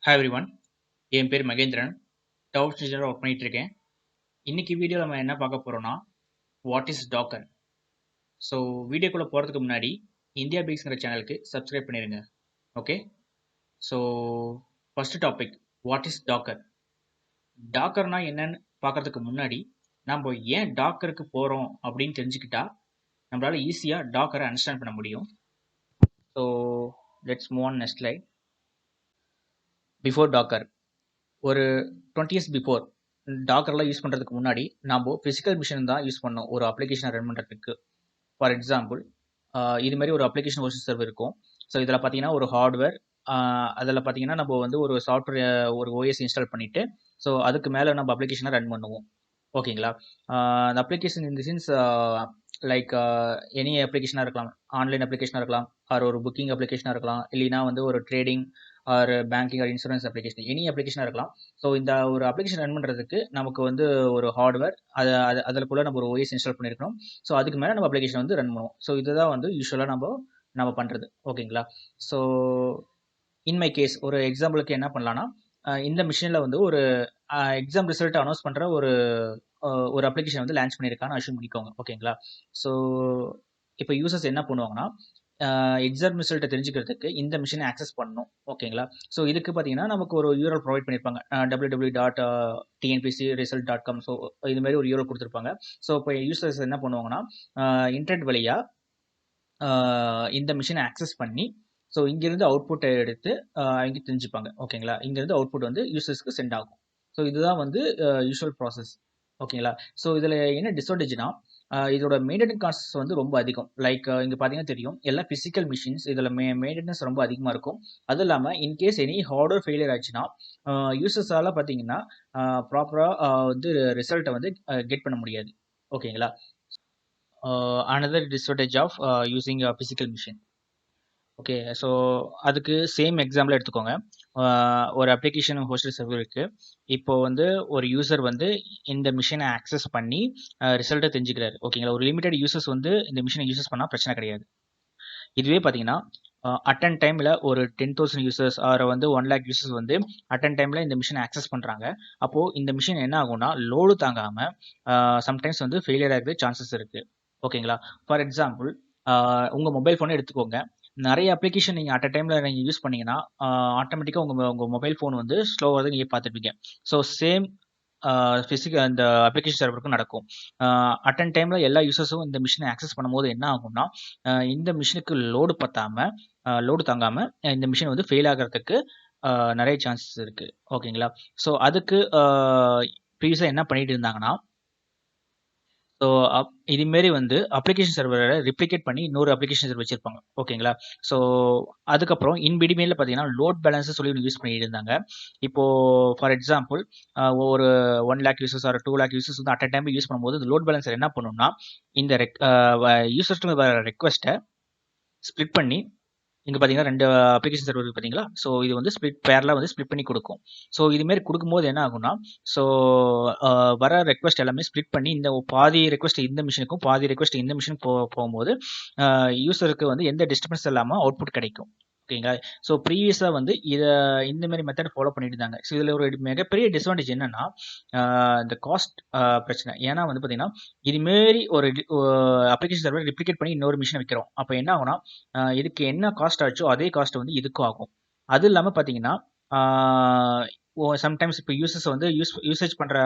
Hi everyone, என் பேர் Mahendran. Doubt இன்ஜினியராக work பண்ணிட்டு இருக்கேன். இன்னைக்கு வீடியோ நம்ம என்ன பார்க்க போறோம்னா வாட் இஸ் டாக்கர். ஸோ வீடியோக்குள்ள போகிறதுக்கு முன்னாடி இந்தியா பீஸ்ங்கிற சேனலுக்கு சப்ஸ்கிரைப் பண்ணிடுங்க. Okay, so first topic what is Docker. டாக்கர்னா என்னன்னு பார்க்கறதுக்கு முன்னாடி நம்ம ஏன் டாக்கருக்கு போகிறோம் அப்படின்னு தெரிஞ்சுக்கிட்டா நம்மளால ஈஸியாக டாக்கரை அண்டர்ஸ்டாண்ட் பண்ண முடியும். So let's move on next slide. Before Docker, ஒரு 20 இயர்ஸ் பிஃபோர் டாக்கர்லாம் யூஸ் பண்ணுறதுக்கு முன்னாடி நம்ம ஃபிசிக்கல் மிஷின் தான் யூஸ் பண்ணோம் ஒரு அப்ளிகேஷனை ரன் பண்ணுறதுக்கு. ஃபார் எக்ஸாம்பிள், இது மாதிரி ஒரு அப்ளிகேஷன் ஹோஸ்ட் சர்வர் இருக்கும். ஸோ இதில் பார்த்தீங்கன்னா ஒரு ஹார்ட்வேர், அதில் பார்த்தீங்கன்னா நம்ம வந்து ஒரு சாஃப்ட்வேர், ஒரு ஓஎஸ் இன்ஸ்டால் பண்ணிவிட்டு ஸோ அதுக்கு மேலே நம்ம அப்ளிகேஷனை ரன் பண்ணுவோம். ஓகேங்களா? அந்த application in the sense like any அப்ளிகேஷனாக இருக்கலாம், ஆன்லைன் அப்ளிகேஷனாக இருக்கலாம், ஆர் ஒரு புக்கிங் அப்ளிகேஷனாக இருக்கலாம், இல்லைனா வந்து ஒரு trading or banking or insurance application, any அப்ளிகேஷனாக இருக்கலாம். ஸோ இந்த ஒரு அப்ளிகேஷன் ரன் பண்ணுறதுக்கு நமக்கு வந்து ஒரு ஹார்ட்வேர், அதுக்குள்ளே நம்ம ஒரு ஓஎஸ் இன்ஸ்டால் பண்ணியிருக்கணும். ஸோ அதுக்கு மேலே நம்ம அப்ளிகேஷன் வந்து ரன் பண்ணுவோம். ஸோ இதுதான் வந்து யூஸ்வலாக நம்ம பண்ணுறது. ஓகேங்களா? ஸோ இன் மை கேஸ் ஒரு எக்ஸாம்பிளுக்கு என்ன பண்ணலான்னா, இந்த மிஷினில் வந்து ஒரு எக்ஸாம் ரிசல்ட் அனௌன்ஸ் பண்ணுற ஒரு அப்ளிகேஷன் வந்து லான்ச் பண்ணியிருக்கான்னு அஷ்யூம் பண்ணிக்கோங்க. ஓகேங்களா? ஸோ இப்போ யூசர்ஸ் என்ன பண்ணுவாங்கன்னா, எக்ஸாம் ரிசல்ட்டை தெரிஞ்சுக்கிறதுக்கு இந்த மிஷினை ஆக்சஸ் பண்ணணும். ஓகேங்களா? ஸோ இதுக்கு பார்த்தீங்கன்னா நமக்கு ஒரு யூஆர்எல் ப்ரொவைட் பண்ணியிருப்பாங்க, www.tnpcresult.com. ஸோ இது மாதிரி ஒரு யூஆர்எல் கொடுத்துருப்பாங்க. ஸோ இப்போ யூசர்ஸ் என்ன பண்ணுவாங்கன்னா, இன்டர்நெட் வழியாக இந்த மிஷினை ஆக்சஸ் பண்ணி ஸோ இங்கேருந்து அவுட்புட்டை எடுத்து அவங்க தெரிஞ்சுப்பாங்க. ஓகேங்களா? இங்கேருந்து அவுட்புட் வந்து யூசர்ஸ்க்கு சென்ட் ஆகும். ஸோ இதுதான் வந்து யூஸ்வல் ப்ராசஸ். ஓகேங்களா? ஸோ இதில் என்ன டிஸ்அட்வான்டேஜ்னா, இதோட மெயின்டெனன்ஸ் காஸ்ட் வந்து ரொம்ப அதிகம். லைக் இங்கே பார்த்தீங்கன்னா தெரியும், எல்லாம் ஃபிசிக்கல் மிஷின்ஸ், இதில் மெயின்டெனன்ஸ் ரொம்ப அதிகமாக இருக்கும். அதுவும் இல்லாமல் இன்கேஸ் எனி ஹார்ட்வேர் ஃபெயிலியர் ஆச்சுன்னா யூசர்ஸால் பார்த்தீங்கன்னா ப்ராப்பராக வந்து ரிசல்ட்டை வந்து கெட் பண்ண முடியாது. ஓகேங்களா? Another disadvantage of using physical machine. Okay, so அதுக்கு சேம் எக்ஸாம்பிள் எடுத்துக்கோங்க. ஒரு அப்ளிகேஷன் ஹோஸ்டட் சர்வர் இருக்குது. இப்போ வந்து ஒரு யூசர் வந்து இந்த மிஷினை ஆக்சஸ் பண்ணி ரிசல்ட்டை தெரிஞ்சுக்கிறாரு. ஓகேங்களா? ஒரு லிமிடெட் யூசர்ஸ் வந்து இந்த மிஷினை யூசஸ் பண்ணால் பிரச்சனை கிடையாது. இதுவே பார்த்தீங்கன்னா அட்டன் டைமில் ஒரு 10,000 யூசர்ஸ் ஆர் வந்து 1 lakh யூசர்ஸ் வந்து அட்டன் டைமில் இந்த மிஷினை ஆக்சஸ் பண்ணுறாங்க. அப்போது இந்த மிஷின் என்ன ஆகும்னா லோடு தாங்காமல் சம்டைம்ஸ் வந்து ஃபெயிலியர் ஆகிறது சான்சஸ் இருக்குது. ஓகேங்களா? ஃபார் எக்ஸாம்பிள், உங்கள் மொபைல் ஃபோனை எடுத்துக்கோங்க. நிறைய அப்ளிகேஷன் நீங்கள் அட் அ டைமில் நீங்கள் யூஸ் பண்ணிங்கன்னா ஆட்டோமேட்டிக்காக உங்கள் மொபைல் ஃபோன் வந்து ஸ்லோவாக தான் நீங்கள் பார்த்துருப்பீங்க. ஸோ சேம் ஃபிசிக்கல் அந்த அப்ளிகேஷன் சர்வருக்கும் நடக்கும். அட்டன் டைமில் எல்லா யூசர்ஸும் இந்த மிஷினை ஆக்சஸ் பண்ணும்போது என்ன ஆகும்னா இந்த மிஷினுக்கு லோடு தாங்காமல் இந்த மிஷின் வந்து ஃபெயில் ஆகிறதுக்கு நிறைய சான்சஸ் இருக்குது. ஓகேங்களா? ஸோ அதுக்கு ப்ரீவியஸாக என்ன பண்ணிட்டு இருந்தாங்கன்னா, ஸோ இதுமாரி வந்து அப்ளிகேஷன் சர்வரை ரிப்ளிகேட் பண்ணி இன்னொரு அப்ளிகேஷன் சர்வர் வச்சிருப்பாங்க. ஓகேங்களா? ஸோ அதுக்கப்புறம் இன்பிடிமேல பார்த்தீங்கன்னா லோட் பேலன்ஸ் சொல்லி யூஸ் பண்ணிட்டு இருந்தாங்க. இப்போ ஃபார் எக்ஸாம்பிள், ஒரு 1 lakh users R 2 lakh users வந்து அட் அ டைம் யூஸ் பண்ணும்போது இந்த லோட் பேலன்ஸர் என்ன பண்ணும்னா இந்த யூசர்ஸ்ட்டு வர ரெக்வஸ்ட்டை ஸ்ப்ளிட் பண்ணி, இங்கே பார்த்தீங்கன்னா 2 அப்ளிகேஷன் சர்வர் இருக்குது பார்த்தீங்களா? ஸோ இது வந்து பேரில் வந்து ஸ்ப்ளிட் பண்ணி கொடுக்கும். ஸோ இதுமாரி கொடுக்கும்போது என்ன ஆகும்னா, ஸோ வர ரெக்வஸ்ட் எல்லாமே ஸ்ப்ளிட் பண்ணி இந்த பாதி ரெக்வஸ்ட் இந்த மிஷினுக்கும் பாதி ரெக்வஸ்ட் இந்த மிஷினுக்கு போகும்போது யூசருக்கு வந்து எந்த டிஸ்டர்பன்ஸ் இல்லாமல் அவுட்புட் கிடைக்கும். ஓகேங்களா? ஸோ ப்ரீவியஸாக வந்து இந்த மாதிரி மெத்தட் ஃபாலோ பண்ணிட்டு இருந்தாங்க. ஸோ இதில் ஒரு மிகப்பெரிய டிஸ்அட்வான்டேஜ் என்னன்னா இந்த காஸ்ட் பிரச்சனை. ஏன்னா வந்து பார்த்தீங்கன்னா இதுமாரி ஒரு அப்ளிகேஷன் சர்வர் ரிப்ளிகேட் பண்ணி இன்னொரு மிஷினை வைக்கிறோம். அப்போ என்ன ஆகும்னா இதுக்கு என்ன காஸ்ட் ஆச்சோ அதே காஸ்ட் வந்து இதுக்கும் ஆகும். அது இல்லாமல் பார்த்தீங்கன்னா சம்டைம்ஸ் இப்போ யூசர்ஸ் வந்து யூசேஜ் பண்ணுற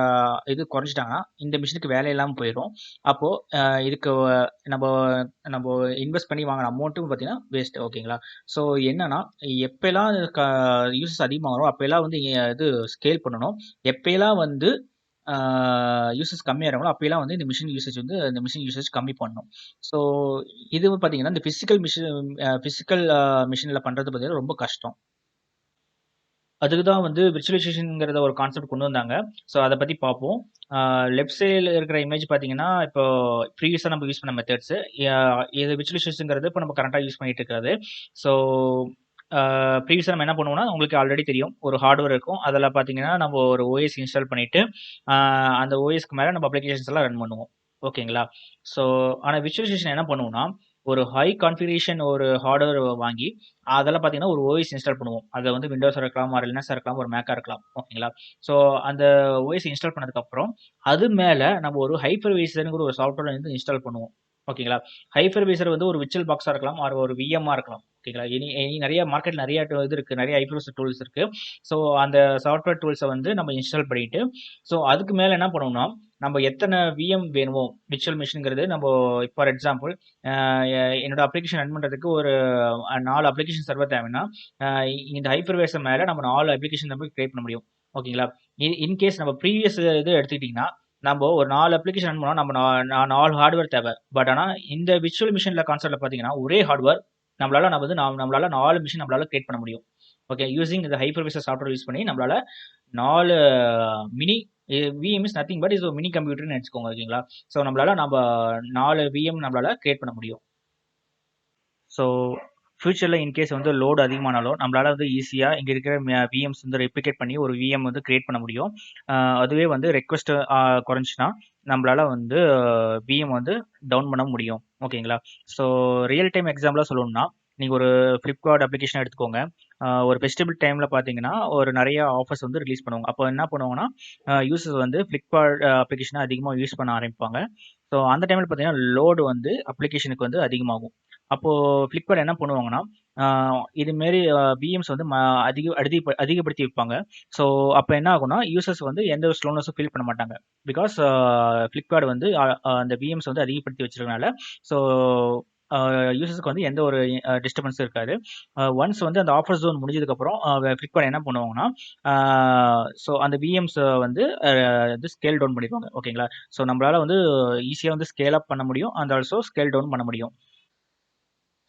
இது குறைஞ்சிட்டாங்கன்னா இந்த மிஷினுக்கு வேலை இல்லாமல் போயிடும். அப்போது இதுக்கு நம்ம இன்வெஸ்ட் பண்ணி வாங்கின அமௌண்ட்டும் பார்த்தீங்கன்னா வேஸ்ட். ஓகேங்களா? ஸோ என்னன்னா எப்போல்லாம் யூசர்ஸ் அதிகமாக வரும் அப்போல்லாம் வந்து இது ஸ்கேல் பண்ணணும். எப்போல்லாம் வந்து யூசஸ் கம்மியாகிறாங்களோ அப்போல்லாம் வந்து இந்த மிஷின் யூசேஜ் கம்மி பண்ணணும். ஸோ இது பார்த்தீங்கன்னா இந்த ஃபிசிக்கல் மிஷினில் பண்ணுறது பார்த்தீங்கன்னா ரொம்ப கஷ்டம். அதுக்கு தான் வந்து விர்ச்சுவலைசேஷனுங்கிறத ஒரு கான்செப்ட் கொண்டு வந்தாங்க. ஸோ அதை பற்றி பார்ப்போம். லெஃப்ட் சைடில் இருக்கிற இமேஜ் பார்த்தீங்கன்னா இப்போ ப்ரீவியஸாக நம்ம யூஸ் பண்ண மெத்தட்ஸு. இது விர்ச்சுவலைசேஷனுங்கிறது இப்போ நம்ம கரண்ட்டாக யூஸ் பண்ணிட்டு இருக்கிறது. ஸோ ப்ரீவியஸாக நம்ம என்ன பண்ணுவோம்னா உங்களுக்கு ஆல்ரெடி தெரியும், ஒரு ஹார்ட்வேர் இருக்கும். அதில் பார்த்தீங்கன்னா நம்ம ஒரு ஓஎஸ் இன்ஸ்டால் பண்ணிவிட்டு அந்த ஓஎஸ்க்கு மேலே நம்ம அப்ளிகேஷன்ஸ் எல்லாம் ரன் பண்ணுவோம். ஓகேங்களா? ஸோ ஆனால் விர்ச்சுவலைசேஷன் என்ன பண்ணுவோம்னா ஒரு ஹை கான்ஃபிகரேஷன் ஒரு ஹார்ட்வேர் வாங்கி அதெல்லாம் பார்த்தீங்கன்னா ஒரு ஓஎஸ் இன்ஸ்டால் பண்ணுவோம். அது வந்து விண்டோஸா இருக்கலாம், ஒரு லினக்ஸா இருக்கலாம், ஒரு மேக்கா இருக்கலாம். ஓகேங்களா? ஸோ அந்த ஓஎஸ் இன்ஸ்டால் பண்ணதுக்கப்புறம், அது மேல நம்ம ஒரு ஹைப்பர்வைசர்ங்கிற ஒரு சாஃப்ட்வேர் வந்து இன்ஸ்டால் பண்ணுவோம். ஓகேங்களா? ஹைப்பர்வைசர் வந்து ஒரு விர்ச்சுவல் பாக்ஸா இருக்கலாம், ஆர் ஒரு விஎம்மா இருக்கலாம். ஓகேங்களா? எனி எனி நெறைய மார்க்கெட்ல நெறைய இது இருக்கு. நெறைய ஹைப்பர்வைசர் டூல்ஸ் இருக்கு. ஸோ அந்த சாஃப்ட்வேர் டூல்ஸ வந்து நம்ம இன்ஸ்டால் பண்ணிட்டு, ஸோ அதுக்கு மேல என்ன பண்ணுவோம்னா, நம்ம எத்தன விஎம் வேணுமோ, விர்ச்சுவல் மெஷின்ங்கிறது நம்ம ஃபார் எக்ஸாம்பிள் என்னோட அப்ளிகேஷன் ரன் பண்றதுக்கு ஒரு 4 அப்ளிகேஷன் சர்வர் தேவைன்னா, அ இந்த ஹைப்பர்வைசர் மேல நம்ம 4 அப்ளிகேஷன் நம்ம கிரியேட் பண்ண முடியும். ஓகேங்களா? இன்கேஸ் நம்ம ப்ரீவியஸ் இது எடுத்துக்கிட்டீங்கன்னா, நம்ப ஒரு 4 அப்ளிகேஷன் ரன் பண்ணா நம்ம 4 ஹார்ட்வேர் தேவை. பட் ஆனா இந்த விர்ச்சுவல் மிஷின்ல கான்செப்ட்ல பார்த்தீங்கன்னா, ஒரே ஹார்ட்வேர் நம்மளால 4 மிஷின் நம்மளால கிரியேட் பண்ண முடியும். ஓகே. யூசிங் இந்த ஹைப்பர்வைசர் சாஃப்ட்வேர் யூஸ் பண்ணி நம்மளால 4 mini VM is nothing but is ஒரு மினி கம்ப்யூட்டர்ன்னு நெனச்சுக்கோங்க. ஓகேங்களா? ஸோ நம்ப 4 விஎம் நம்மளால கிரியேட் பண்ண முடியும். ஸோ ஃபியூச்சரில் இன்கேஸ் வந்து லோடு அதிகமானாலும் நம்மளால வந்து ஈஸியாக இங்கே இருக்கிற விஎம்ஸ் வந்து ரெப்ளிகேட் பண்ணி ஒரு விஎம் வந்து கிரியேட் பண்ண முடியும். அதுவே வந்து ரெக்வஸ்ட் குறைஞ்சினா நம்மளால வந்து விஎம் வந்து டவுன் பண்ண முடியும். ஓகேங்களா? ஸோ ரியல் டைம் எக்ஸாம்பிளாக சொல்லணும்னா நீங்கள் ஒரு ஃப்ளிப்கார்ட் அப்ளிகேஷன் எடுத்துக்கோங்க. ஒரு ஃபெஸ்டிவல் டைமில் பார்த்தீங்கன்னா ஒரு நிறைய ஆஃபர்ஸ் வந்து ரிலீஸ் பண்ணுவாங்க. அப்போ என்ன பண்ணுவாங்கன்னா யூசர்ஸ் வந்து ஃப்ளிப்கார்ட் அப்ளிகேஷனை அதிகமாக யூஸ் பண்ண ஆரம்பிப்பாங்க. ஸோ அந்த டைமில் பார்த்தீங்கன்னா லோடு வந்து அப்ளிகேஷனுக்கு வந்து அதிகமாகும். அப்போது ஃப்ளிப்கார்ட் என்ன பண்ணுவாங்கன்னா இதுமாரி பிஎம்ஸ் வந்து அதிகப்படுத்தி வைப்பாங்க. ஸோ அப்போ என்ன ஆகும்னா யூசர்ஸ் வந்து எந்த ஒரு ஸ்லோனஸும் ஃபீல் பண்ண மாட்டாங்க. பிகாஸ் ஃப்ளிப்கார்ட் வந்து அந்த பிஎம்ஸ் வந்து அதிகப்படுத்தி வச்சிருக்கனால ஸோ யூசர்ஸ்க்கு வந்து எந்த ஒரு டிஸ்டர்பன்ஸும் இருக்காது. ஒன்ஸ் வந்து அந்த ஆஃபர் ஜோன் முடிஞ்சதுக்கப்புறம் ஃப்ளிப்கார்ட் என்ன பண்ணுவாங்கன்னா ஸோ அந்த விஎம்ஸ் வந்து ஸ்கேல் டவுன் பண்ணிடுவாங்க. ஓகேங்களா? ஸோ நம்மளால வந்து ஈஸியாக வந்து ஸ்கேல் அப் பண்ண முடியும் அண்ட் ஆல்சோ ஸ்கேல் டவுன் பண்ண முடியும்.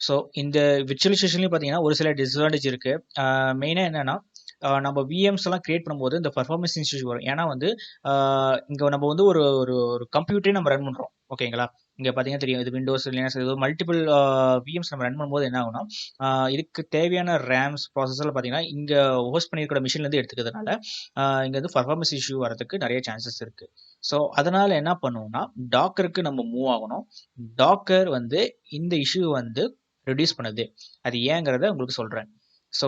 ஸோ இந்த விர்ச்சுவலைசேஷன்லேயும் பார்த்தீங்கன்னா ஒரு சில டிஸ்அட்வான்டேஜ் இருக்கு. மெயினாக என்னன்னா நம்ம விஎம்ஸ் எல்லாம் கிரியேட் பண்ணும்போது இந்த பர்ஃபார்மன்ஸ் இஷ்யூஸ் வரும். ஏன்னா வந்து இங்கே நம்ம வந்து ஒரு ஒரு ஒரு கம்ப்யூட்டரே நம்ம ரன் பண்ணுறோம். ஓகேங்களா? இங்கே பார்த்தீங்கன்னா தெரியும் இது விண்டோஸ் லினக்ஸ் இது மல்டிபிள் விஎம்ஸ் நம்ம ரன் பண்ணும்போது என்ன ஆகும்னா இதுக்கு தேவையான ரேம்ஸ் ப்ராசஸரில் பார்த்தீங்கன்னா இங்கே ஹோஸ்ட் பண்ணியிருக்கிற மிஷின்லேருந்து எடுத்துக்கிறதுனால இங்கே வந்து பர்ஃபார்மன்ஸ் இஷ்யூ வரதுக்கு நிறைய சான்சஸ் இருக்கு. ஸோ அதனால என்ன பண்ணுவோம்னா டாக்கருக்கு நம்ம மூவ் ஆகணும். டாக்கர் வந்து இந்த இஷ்யூ வந்து ரெடியூஸ் பண்ணுது. அது ஏங்கிறத உங்களுக்கு சொல்கிறேன். ஸோ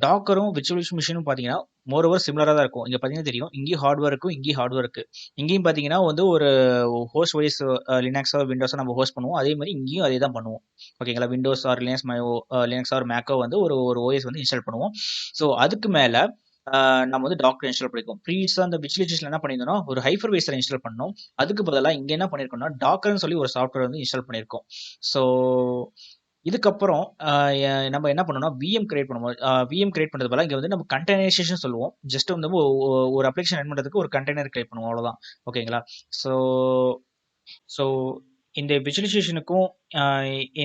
டாக்கரும் விர்ச்சுவலைசேஷன் மிஷினும் பார்த்தீங்கன்னா மோரோவர் சிமிலராக தான் இருக்கும். இங்கே பார்த்தீங்கன்னா தெரியும் இங்கேயும் ஹார்ட்வேர் இருக்கும், இங்கேயும் ஹார்ட்வேர் இருக்கு. இங்கேயும் பார்த்தீங்கன்னா வந்து ஒரு ஹோஸ்ட் வைஸ் லினக்ஸோ விண்டோஸோ நம்ம ஹோஸ்ட் பண்ணுவோம். அதே மாதிரி இங்கேயும் அதே தான் பண்ணுவோம். ஓகேங்களா? விண்டோஸ் ஆர் லினக்ஸ் ஆர் மேக்கோ வந்து ஒரு ஒரு ஓஎஸ் வந்து இன்ஸ்டால் பண்ணுவோம். ஸோ அதுக்கு மேலே நம்ம வந்து டாக்கர் இன்ஸ்டால் பண்ணிருக்கோம். ப்ரீவியஸாக அந்த விர்ச்சுவலைசேஷன் என்ன பண்ணியிருந்தோம்னா ஒரு ஹைப்பர்வைசர் இன்ஸ்டால் பண்ணோம். அதுக்கு பதிலாக இங்கே என்ன பண்ணியிருக்கோம்னா டாக்கர்னு சொல்லி ஒரு சாஃப்ட்வேர் வந்து இன்ஸ்டால் பண்ணியிருக்கோம். ஸோ இதுக்கப்புறம் நம்ம என்ன பண்ணோம்னா விஎம் கிரியேட் பண்ணுவோம். விஎம் கிரியேட் பண்ணுறது பதிலாக இங்கே வந்து நம்ம கண்டெய்னரைசேஷன் சொல்லுவோம். ஜஸ்ட் வந்து ஒரு அப்ளிகேஷன் ரன் பண்ணுறதுக்கு ஒரு கண்டெய்னர் கிரியேட் பண்ணுவோம். அவ்வளோதான். ஓகேங்களா? ஸோ ஸோ இந்த விர்ச்சுவலைசேஷனுக்கும்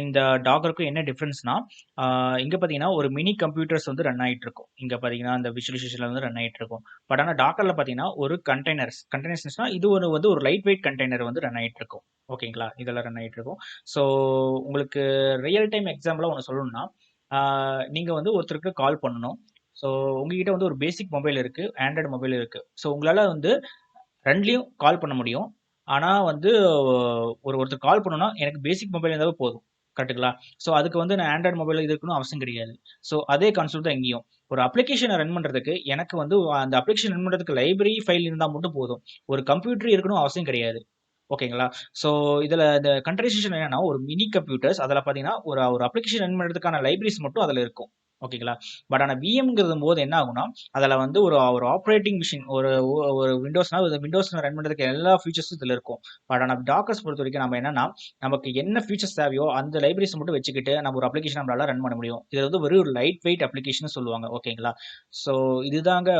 இந்த டாக்கருக்கும் என்ன டிஃப்ரென்ஸ்னா இங்கே பார்த்தீங்கன்னா ஒரு மினி கம்ப்யூட்டர்ஸ் வந்து ரன் ஆகிட்டு இருக்கும். இங்கே பார்த்தீங்கன்னா இந்த விர்ச்சுவலைசேஷனில் வந்து ரன் ஆகிட்டு இருக்கும். பட் ஆனால் டாக்கரில் பார்த்தீங்கன்னா ஒரு கண்டெய்னர்ஸ்னா இது வந்து ஒரு லைட் வெயிட் கண்டெய்னர் வந்து ரன் ஆகிட்டு இருக்கும். ஓகேங்களா? இதெல்லாம் ரன் ஆகிட்டு இருக்கும். ஸோ உங்களுக்கு ரியல் டைம் எக்ஸாம்பிளாக ஒன்று சொல்லணும்னா நீங்கள் வந்து ஒருத்தருக்கு கால் பண்ணணும். ஸோ உங்ககிட்ட வந்து ஒரு பேசிக் மொபைல் இருக்குது, ஆண்ட்ராய்டு மொபைல் இருக்குது. ஸோ உங்களால் வந்து ரெண்டுலேயும் கால் பண்ண முடியும். ஆனால் வந்து ஒருத்தர் கால் பண்ணணும்னா எனக்கு பேசிக் மொபைல் இருந்தாவே போதும். கரெக்ட்டுங்களா? ஸோ அதுக்கு வந்து நான் ஆண்ட்ராய்டு மொபைல் இது இருக்கணும் அவசியம் கிடையாது. ஸோ அதே கான்செப்ட் தான் இங்கேயும். ஒரு அப்ளிகேஷனை ரன் பண்ணுறதுக்கு எனக்கு வந்து அந்த அப்ளிகேஷன் ரன் பண்ணுறதுக்கு லைப்ரரி ஃபைல் இருந்தால் மட்டும் போதும். ஒரு கம்ப்யூட்டர் இருக்கணும் அவசியம் கிடையாது. ஓகேங்களா? ஸோ இதில் இந்த கண்ட்ரைசேஷன் என்னன்னா ஒரு மினி கம்ப்யூட்டர்ஸ் அதில் பார்த்தீங்கன்னா ஒரு ஒரு அப்ளிகேஷன் ரன் பண்ணுறதுக்கான லைப்ரரிஸ் மட்டும் அதில் இருக்கும். ஓகேங்களா? பட் ஆனால் விஎம்ங்கிறது போது என்ன ஆகும்னா அதில் வந்து ஒரு ஒரு ஆப்ரேட்டிங் மிஷின் ஒரு ஒரு விண்டோஸ்னா விண்டோஸ் ரன் பண்ணுறதுக்கு எல்லா ஃபீச்சர்ஸும் இதில் இருக்கும். பட் ஆனால் டாக்கர்ஸ் பொறுத்த வரைக்கும் நம்ம என்னன்னா நமக்கு என்ன ஃபீச்சர்ஸ் தேவையோ அந்த லைப்ரரிஸ் மட்டும் வச்சுக்கிட்டு நம்ம ஒரு அப்ளிகேஷன் நம்மளால ரன் பண்ண முடியும். இது வந்து ஒரு லைட் வெயிட் அப்ளிகேஷன் சொல்லுவாங்க. ஓகேங்களா? ஸோ இதுதாங்க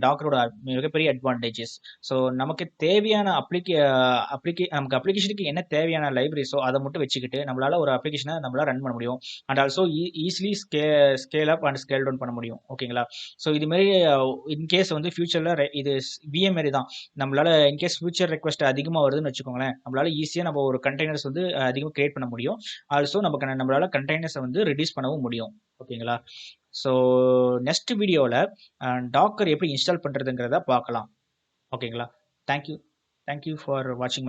டாக்கரோட மிகப்பெரிய அட்வான்டேஜஸ். ஸோ நமக்கு தேவையான நமக்கு அப்ளிகேஷனுக்கு என்ன தேவையான லைப்ரரிஸோ அதை மட்டும் வச்சுக்கிட்டு நம்மளால ஒரு அப்ளிகேஷனை நம்மளால ரன் பண்ண முடியும். And also easily scale up and scale down பண்ண முடியும். ஓகேங்களா? ஸோ இது மாதிரி இன்கேஸ் வந்து ஃபியூச்சரில் இது விஎம் மாரி தான். நம்மளால இன்கேஸ் ஃபியூச்சர் ரெக்வஸ்ட் அதிகமாக வருதுன்னு வச்சுக்கோங்களேன், நம்மளால ஈஸியாக நம்ம ஒரு கண்டெய்னர்ஸ் வந்து அதிகமாக கிரியேட் பண்ண முடியும். ஆல்சோ நம்மளால கண்டெய்னர்ஸை வந்து ரெடியூஸ் பண்ணவும் முடியும். ஓகேங்களா? ஸோ நெக்ஸ்ட் வீடியோவில் டாக்கர் எப்படி இன்ஸ்டால் பண்ணுறதுங்கிறத பார்க்கலாம். ஓகேங்களா? தேங்க்யூ. தேங்க்யூ ஃபார் வாட்சிங் மை